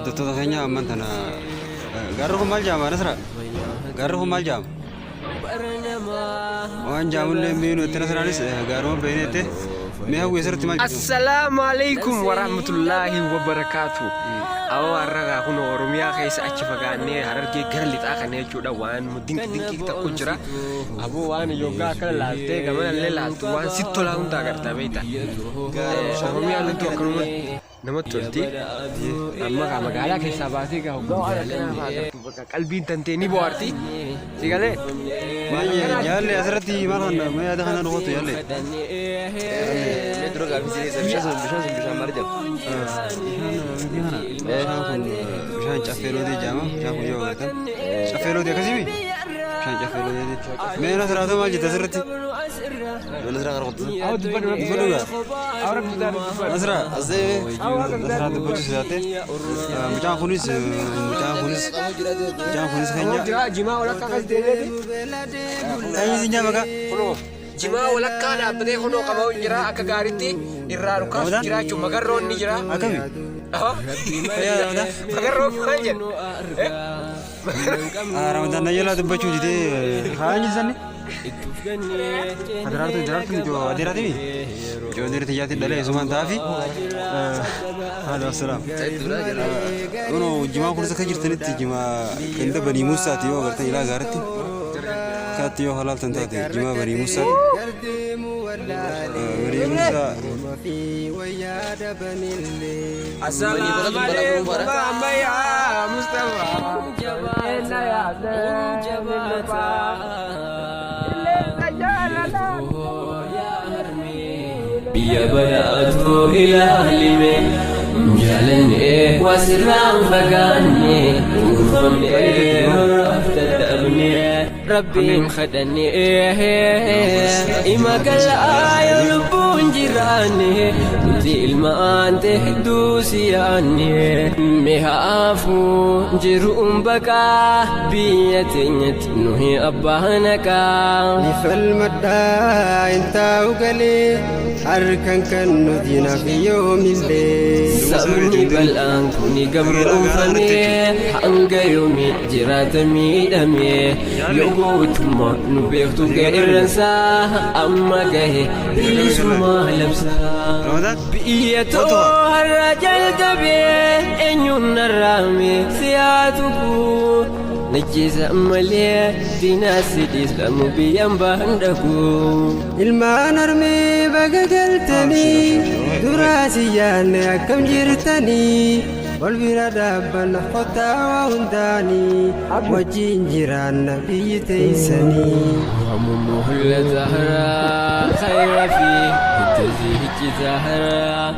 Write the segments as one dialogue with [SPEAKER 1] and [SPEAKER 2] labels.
[SPEAKER 1] hordoftoota keenya ammaan tana gaarri kun maal jaama Nasra? Gaarri kun maal jaama? Waan jaamullee miinu itti Nasraanis gaaruma beekneette mee hawwii sirriitti maal jaama?
[SPEAKER 2] Assalaamu alaikum warahmatullaahi wabarakaatu. Awwa arraga kun Oromiyaa keessa achi fagaannee Harargee gara lixaa kana jechuudha waan dinqii tokko jira. Aboo waan yoogaa kana laaltee gamanallee laaltu waan sitti tolaa hunda agartaa beekta. Oromiyaa loltuu akkanuma namatti tolti. Amma magaalaa keessaa baatee gahu qalbiin tantee ni bohaarti. Si galee?
[SPEAKER 1] Yaalle asirratti maal handa mee yaada kana dhugootu yaalle?
[SPEAKER 3] Metro gaafii bishaan maal jedhamu?
[SPEAKER 1] Bishaan caffeelootii jaama. Bishaan kun yoo agartan caffeelootii akkasimi? Bishaan caffeelootii. Mee Nasraatoo maal jetta asirratti?
[SPEAKER 3] Nasraa gara qottu.
[SPEAKER 1] Nasraa Nasraa dubbachuu sodaate. Mucaan kunis keenya.
[SPEAKER 2] Jimaa walakkaa kas deebi'eeti.
[SPEAKER 1] Taa'ii nyaama kaa.
[SPEAKER 2] Jimaa walakkaa dhaabbatee kunoo qabaa'u jira akka gaariitti irraa dhukaasu jiraachuu magarroon ni jira.
[SPEAKER 1] Akkami?
[SPEAKER 2] Magarroon maal jennu?
[SPEAKER 1] Ramadaan nayyalaa dubbachuu didee haa injisanne? Adiraartu ijoo adiraatimi? Ijoo adirati ijaatiin dhalee sumaan ta'afi. Haala wassalaam. Kunoo jimaa kunis akka jirtanitti jimaa ganda banii muusaati yoo agartan ilaa gaaratti. Kaatti yoo halaaltan taate jimaa banii muusaati. Banii muusaa.
[SPEAKER 2] Assalamu alaikum ya Mustafa. Inna ya jabata. Biya bada'atu ilaalime jaalanne wasirraan fagaanne gurfamne raftadhabne rabbiin kadhanne ima gal'aa lubbuun jiraanne nuti ilmaan hedduu siyaanne mihaafu jiruun baqaa biyya teenyatti nuhi abbaa naqaa
[SPEAKER 4] nifalmadhaa intaa'u galee harkan kan nuti nafi yoomillee
[SPEAKER 2] sabni bal'aan kuni gabroonfame hanga yoomi jiraata miidhame yoo gootummaa nu beektu ga'irransaa amma gahe bilisummaa labsaa biyya too har'a jalqabee eenyuun narraame siyaatuku najjeesa malee diinaasi dhiisamu biyyaan baandhaku
[SPEAKER 4] ilmaan armee baga galtanii duraasi yaanne akkam jirtanii wal bira dhaabbanna kottaa waa hundaanii wajjin jiraanna biyyi teessanii
[SPEAKER 2] ومهلة زهراء خير فيه التزيج زهراء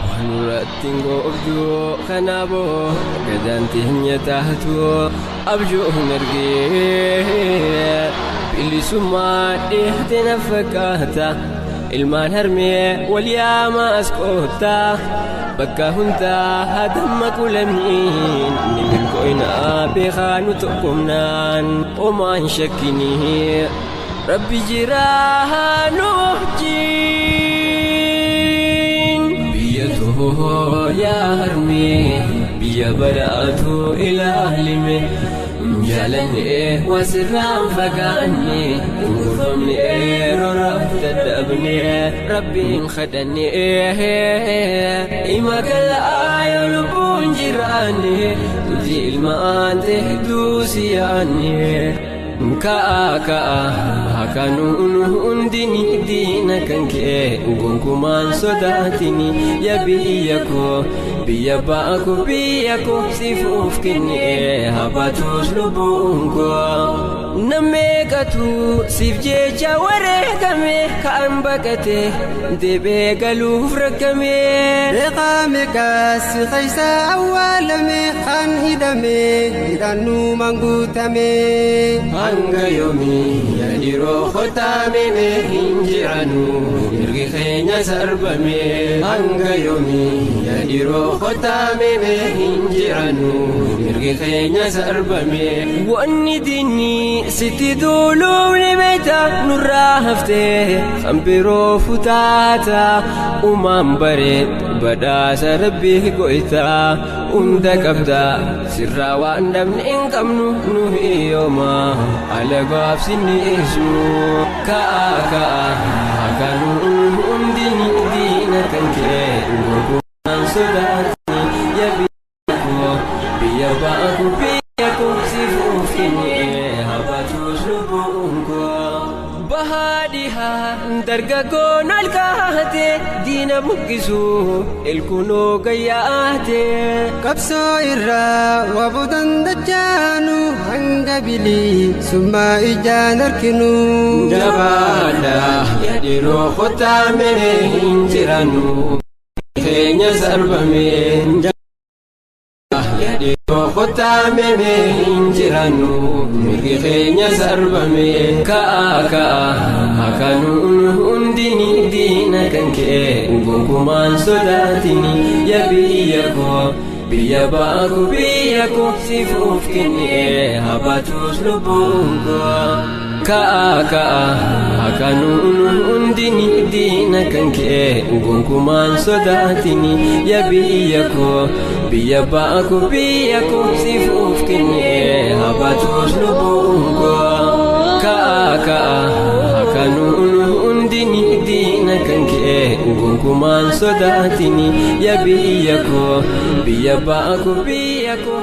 [SPEAKER 2] ونرتين قبضو خنابو قدانتين يتهتو أبجوه نرقيه باللي سمع إحدنا فكاهتا المان هرمي والياما أسكوتا بكا هنتا هدمك لمين من كوينا بخانو تقمنان وما نشكني ربي جراها نهجين بيته يا هرمي بيا بدأته إلى أهلمي جالني وسرام فقاني وقفمني رفت الدبني ربي خدني إما كل آية لبون جيراني وذي المان تهدوسي عني كاكا كانوا ديني دينك كنكمان صداتني يا بيكو بيا باكو بيكو سيفوف كني هباتوش لبونكو نميكتو سيف جيجا وريكمي كان بكتي دبي قلوف ركمي
[SPEAKER 4] رقامك السخيسة أولمي خان هدمي هدانو منقوتمي
[SPEAKER 2] خان hanga yoomii yadiroo kotaameme hinjiranu mirgi keenya sarbame hanga yoomii yadiroo kotaameme hinjiranu mirgi keenya sarbame wanni diinni sitti duuluuni beekta nurraa haftee hambiroo futaata umaan bareed badhaasa rabbii go'ita hunda qabda sirraa waan dhabne hin qabnu nu hiyyooma alagaaf sinniisu ka'a akanuun hundini diina kan kee gurguraan sodaatni ya biyya ba'aku biyya koo sifuuf kennee habatuus lubbuun koo bahaadhihaa dargaggoon alkaate diina buqqisu ilkunoo gayyaate
[SPEAKER 4] qabsoo irraa waabuu dandachaanu hanga bilii summaa ijaan harkinu
[SPEAKER 2] jabaadha yadiroo kotaameme hinjiranu keenya sarbame yadiroo kotaameme hinjiranu mirgi keenya sarbame ka'a akanuun hundini diina kan kee gonkumaan sodaatini ya biyya koo biyya ba'aku biyya koo sifuuf kennee habatuus lubbuun koo ka'a akanuun hundini diina kan kee gonkumaan sodaatini ya biyya koo biyya ba'aku biyya koo sifuuf kennee habatuus lubbuun koo ka'a akanuun hundini diina kan kee gonkumaan sodaatini ya biyya koo biyya ba'aku biyya koo